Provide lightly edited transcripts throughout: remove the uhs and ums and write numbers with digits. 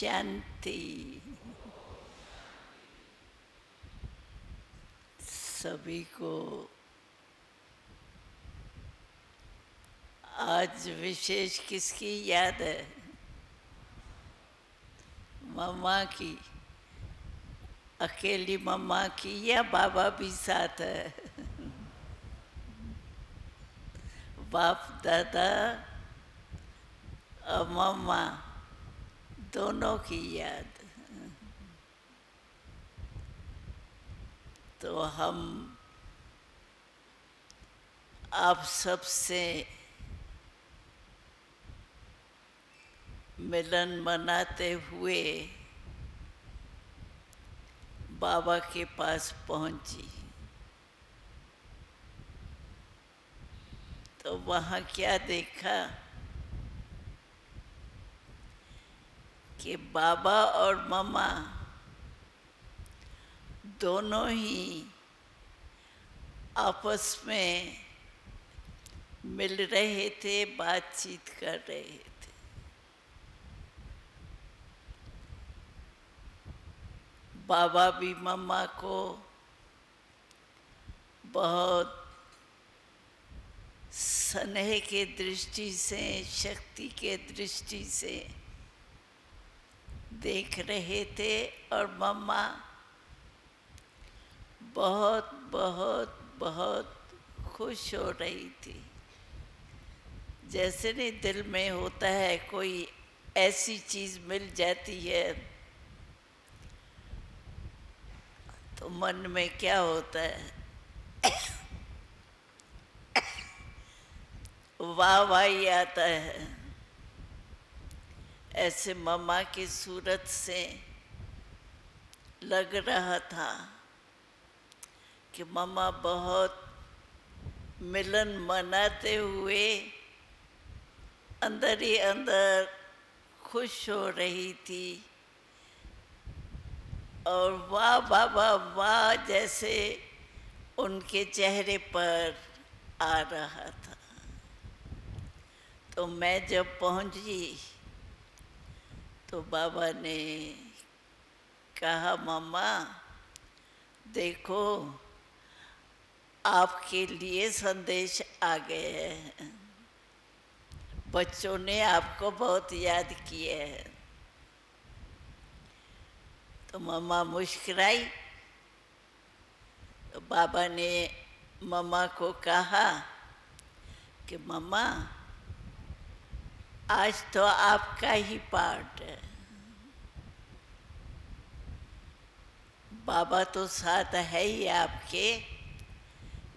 शांति। सभी को आज विशेष किसकी याद है? मम्मा की, अकेली मम्मा की या बाबा भी साथ है? बाप दादा और मम्मा दोनों की याद। तो हम आप सबसे मिलन मनाते हुए बाबा के पास पहुंची। तो वहाँ क्या देखा कि बाबा और मम्मा दोनों ही आपस में मिल रहे थे, बातचीत कर रहे थे। बाबा भी मम्मा को बहुत स्नेह के दृष्टि से, शक्ति के दृष्टि से देख रहे थे और मम्मा बहुत बहुत बहुत खुश हो रही थी। जैसे नहीं दिल में होता है कोई ऐसी चीज़ मिल जाती है तो मन में क्या होता है, वाह वाह आता है। ऐसे मम्मा की सूरत से लग रहा था कि मम्मा बहुत मिलन मनाते हुए अंदर ही अंदर खुश हो रही थी और वाह बाबा वाह जैसे उनके चेहरे पर आ रहा था। तो मैं जब पहुंची तो बाबा ने कहा, मम्मा देखो आपके लिए संदेश आ गए हैं, बच्चों ने आपको बहुत याद किए हैं। तो मम्मा मुस्कुराई। तो बाबा ने मम्मा को कहा कि मम्मा आज तो आपका ही पार्ट है। बाबा तो साथ है ही आपके,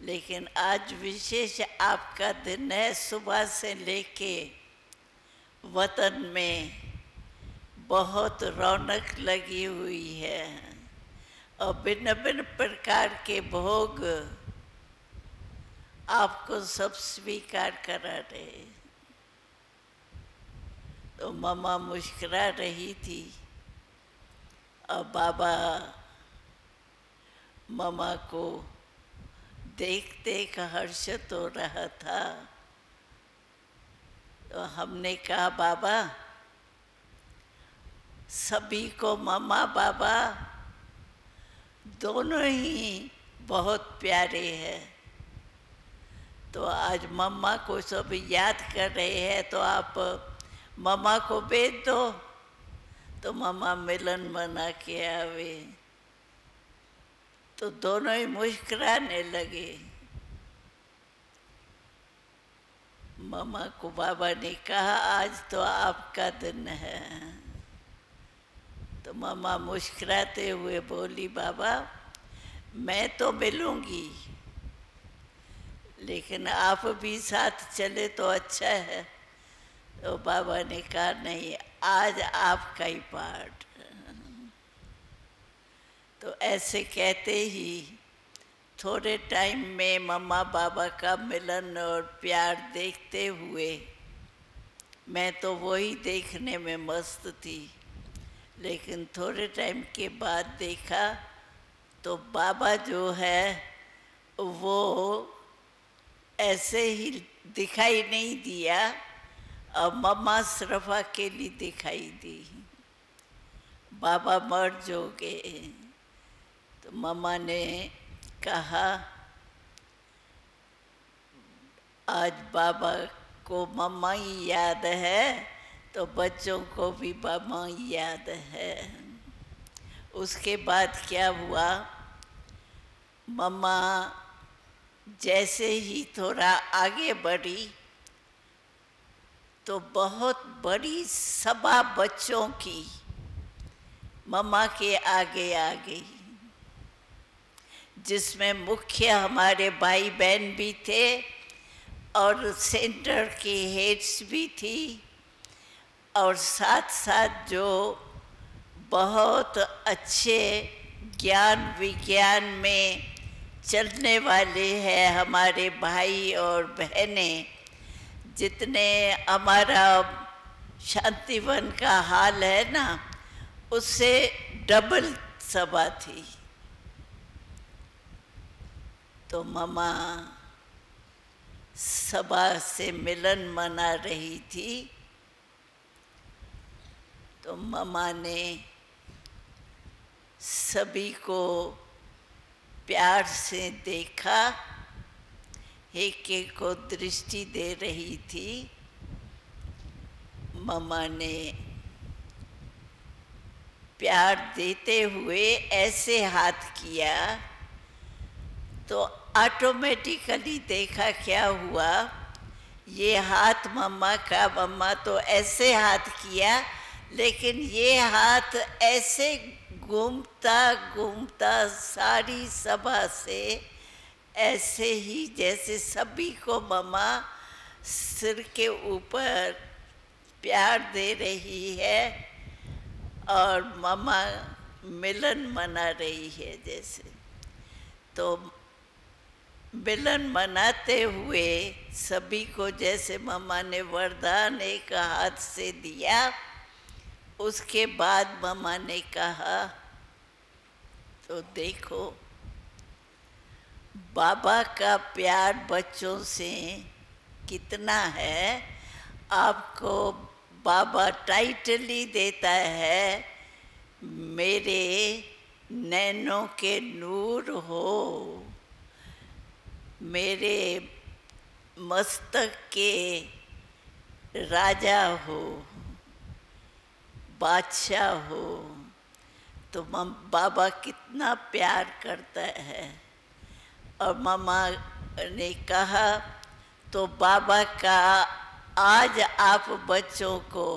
लेकिन आज विशेष आपका दिन है। सुबह से लेके वतन में बहुत रौनक लगी हुई है और भिन्न भिन्न प्रकार के भोग आपको सब स्वीकार करा रहे। तो मम्मा मुस्कुरा रही थी और बाबा मम्मा को देख देख हर्षित हो रहा था। तो हमने कहा, बाबा सभी को मम्मा बाबा दोनों ही बहुत प्यारे हैं। तो आज मम्मा को सब याद कर रहे हैं तो आप मम्मा को भेज दो तो मम्मा मिलन मना के आवे। तो दोनों ही मुस्कुराने लगे। मम्मा को बाबा ने कहा, आज तो आपका दिन है। तो मम्मा मुस्कुराते हुए बोली, बाबा मैं तो मिलूंगी लेकिन आप भी साथ चले तो अच्छा है। तो बाबा ने कहा, नहीं आज आपका ही पार्ट। तो ऐसे कहते ही थोड़े टाइम में मम्मा बाबा का मिलन और प्यार देखते हुए मैं तो वही देखने में मस्त थी। लेकिन थोड़े टाइम के बाद देखा तो बाबा जो है वो ऐसे ही दिखाई नहीं दिया और मम्मा सिर्फ अकेली दिखाई दी। बाबा मर जाओगे। तो मम्मा ने कहा आज बाबा को मम्मा ही याद है तो बच्चों को भी मम्मा ही याद है। उसके बाद क्या हुआ, मम्मा जैसे ही थोड़ा आगे बढ़ी तो बहुत बड़ी सभा बच्चों की मम्मा के आगे आ गई, जिसमें मुख्य हमारे भाई बहन भी थे और सेंटर की हेड्स भी थी, और साथ साथ जो बहुत अच्छे ज्ञान विज्ञान में चलने वाले हैं हमारे भाई और बहनें, जितने हमारा शांतिवन का हाल है ना, उससे डबल सभा थी। तो मम्मा सभा से मिलन मना रही थी। तो मम्मा ने सभी को प्यार से देखा, एक एक को दृष्टि दे रही थी। मम्मा ने प्यार देते हुए ऐसे हाथ किया तो ऑटोमेटिकली देखा क्या हुआ, ये हाथ मम्मा का, मम्मा तो ऐसे हाथ किया, लेकिन ये हाथ ऐसे घूमता घूमता सारी सभा से ऐसे ही जैसे सभी को मम्मा सिर के ऊपर प्यार दे रही है और मम्मा मिलन मना रही है जैसे। तो मिलन मनाते हुए सभी को जैसे मम्मा ने वरदान एक हाथ से दिया, उसके बाद मम्मा ने कहा तो देखो बाबा का प्यार बच्चों से कितना है। आपको बाबा टाइटल ही देता है, मेरे नैनों के नूर हो, मेरे मस्तक के राजा हो, बादशाह हो। तो बाबा कितना प्यार करता है। और मम्मा ने कहा तो बाबा का आज आप बच्चों को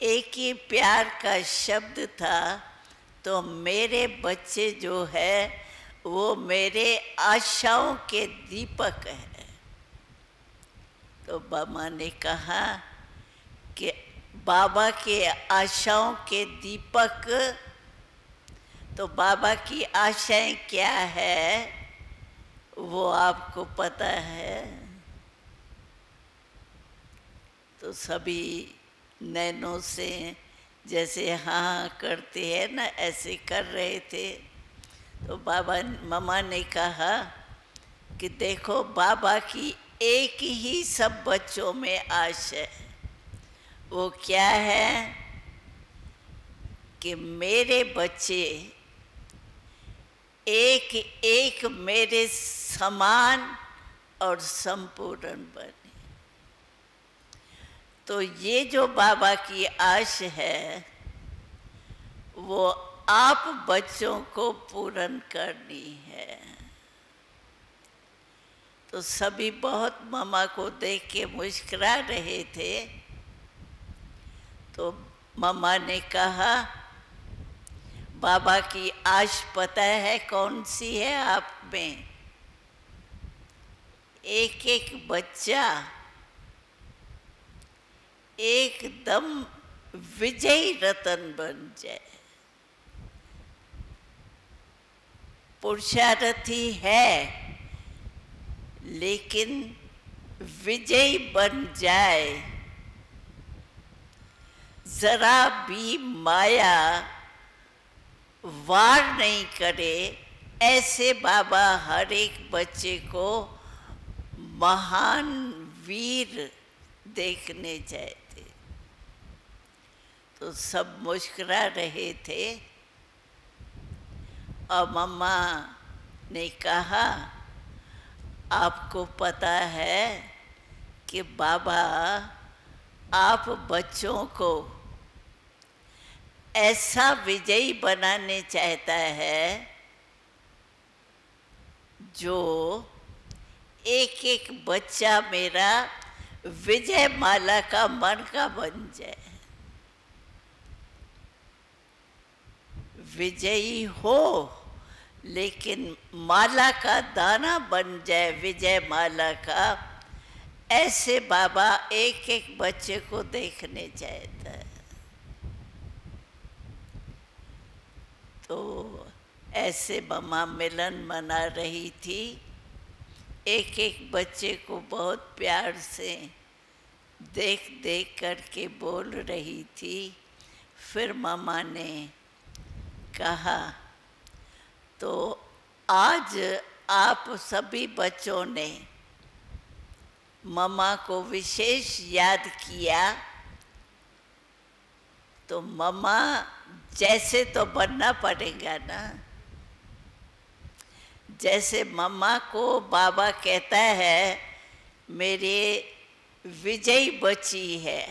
एक ही प्यार का शब्द था, तो मेरे बच्चे जो है वो मेरे आशाओं के दीपक है। तो मम्मा ने कहा कि बाबा के आशाओं के दीपक, तो बाबा की आशाएं क्या है वो आपको पता है। तो सभी नैनों से जैसे हाँ करते हैं ना, ऐसे कर रहे थे। तो मम्मा ने कहा कि देखो बाबा की एक ही सब बच्चों में आश है, वो क्या है कि मेरे बच्चे एक एक मेरे समान और संपूर्ण बने। तो ये जो बाबा की आश है वो आप बच्चों को पूर्ण करनी है। तो सभी बहुत मम्मा को देख के मुस्कुरा रहे थे। तो मम्मा ने कहा बाबा की आश पता है कौन सी है आप में? एक एक बच्चा एकदम विजयी रतन बन जाए। पुरुषार्थी है लेकिन विजयी बन जाए, जरा भी माया वार नहीं करे, ऐसे बाबा हर एक बच्चे को महान वीर देखने चाहते। तो सब मुस्कुरा रहे थे और मम्मा ने कहा, आपको पता है कि बाबा आप बच्चों को ऐसा विजयी बनाने चाहता है जो एक एक बच्चा मेरा विजय माला का मन का बन जाए, विजयी हो लेकिन माला का दाना बन जाए विजय माला का। ऐसे बाबा एक एक बच्चे को देखने चाहता है। तो ऐसे मम्मा मिलन मना रही थी, एक एक बच्चे को बहुत प्यार से देख देख करके बोल रही थी। फिर मम्मा ने कहा, तो आज आप सभी बच्चों ने मम्मा को विशेष याद किया, तो मम्मा जैसे तो बनना पड़ेगा ना। जैसे मम्मा को बाबा कहता है मेरे विजयी बच्ची है,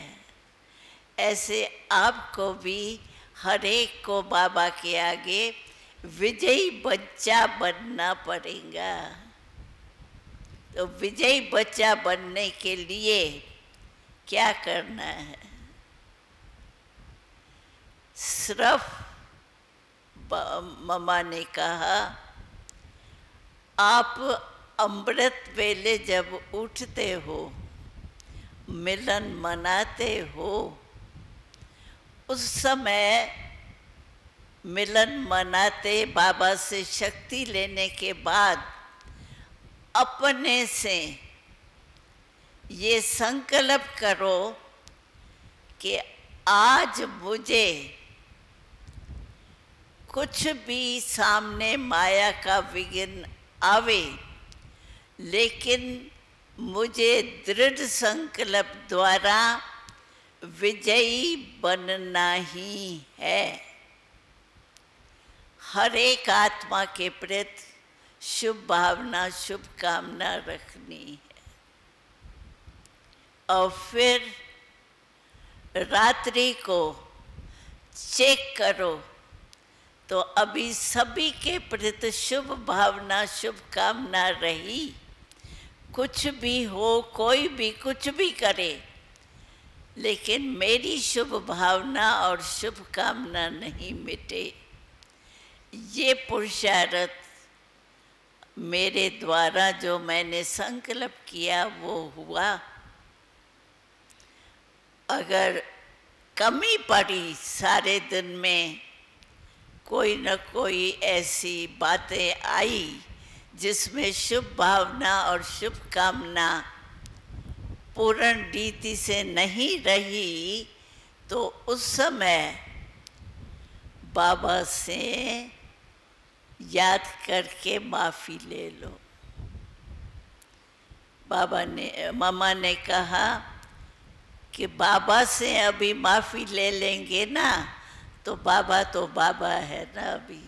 ऐसे आपको भी हर एक को बाबा के आगे विजयी बच्चा बनना पड़ेगा। तो विजयी बच्चा बनने के लिए क्या करना है? सिर्फ मम्मा ने कहा, आप अमृत वेले जब उठते हो, मिलन मनाते हो, उस समय मिलन मनाते बाबा से शक्ति लेने के बाद अपने से ये संकल्प करो कि आज मुझे कुछ भी सामने माया का विघ्न आवे, लेकिन मुझे दृढ़ संकल्प द्वारा विजयी बनना ही है। हर एक आत्मा के प्रति शुभ भावना, शुभ कामना रखनी है। और फिर रात्रि को चेक करो तो अभी सभी के प्रति शुभ भावना, शुभ कामना रही। कुछ भी हो, कोई भी कुछ भी करे, लेकिन मेरी शुभ भावना और शुभ कामना नहीं मिटे। ये पुरुषार्थ मेरे द्वारा जो मैंने संकल्प किया वो हुआ। अगर कमी पड़ी सारे दिन में, कोई न कोई ऐसी बातें आई जिसमें शुभ भावना और शुभ कामना पूर्ण रीति से नहीं रही, तो उस समय बाबा से याद करके माफ़ी ले लो। मम्मा ने कहा कि बाबा से अभी माफ़ी ले लेंगे ना, तो बाबा है ना अभी।